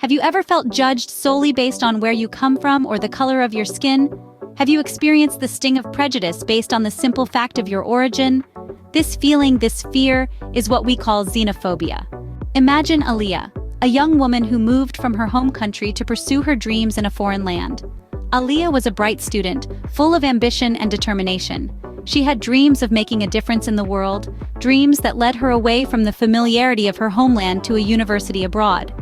Have you ever felt judged solely based on where you come from or the color of your skin? Have you experienced the sting of prejudice based on the simple fact of your origin? This feeling, this fear, is what we call xenophobia. Imagine Aliyah, a young woman who moved from her home country to pursue her dreams in a foreign land. Aliyah was a bright student, full of ambition and determination. She had dreams of making a difference in the world, dreams that led her away from the familiarity of her homeland to a university abroad.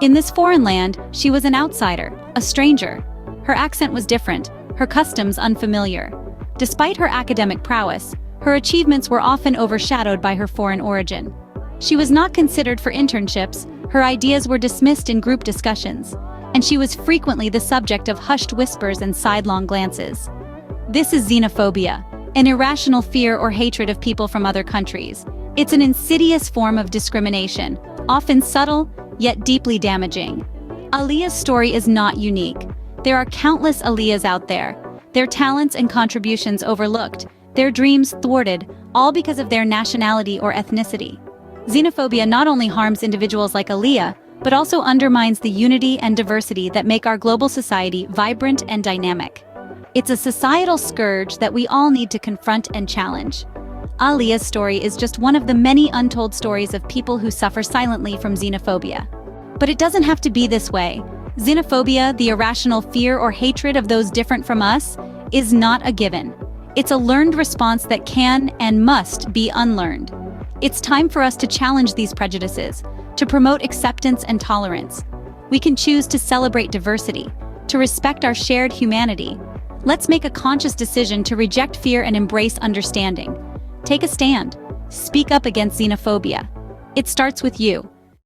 In this foreign land, she was an outsider, a stranger. Her accent was different, her customs unfamiliar. Despite her academic prowess, her achievements were often overshadowed by her foreign origin. She was not considered for internships, her ideas were dismissed in group discussions, and she was frequently the subject of hushed whispers and sidelong glances. This is xenophobia, an irrational fear or hatred of people from other countries. It's an insidious form of discrimination, often subtle, yet deeply damaging. Aliyah's story is not unique. There are countless Aliyahs out there, their talents and contributions overlooked, their dreams thwarted, all because of their nationality or ethnicity. Xenophobia not only harms individuals like Aliyah, but also undermines the unity and diversity that make our global society vibrant and dynamic. It's a societal scourge that we all need to confront and challenge. Aliyah's story is just one of the many untold stories of people who suffer silently from xenophobia. But it doesn't have to be this way. Xenophobia, the irrational fear or hatred of those different from us, is not a given. It's a learned response that can and must be unlearned. It's time for us to challenge these prejudices, to promote acceptance and tolerance. We can choose to celebrate diversity, to respect our shared humanity. Let's make a conscious decision to reject fear and embrace understanding. Take a stand. Speak up against xenophobia. It starts with you.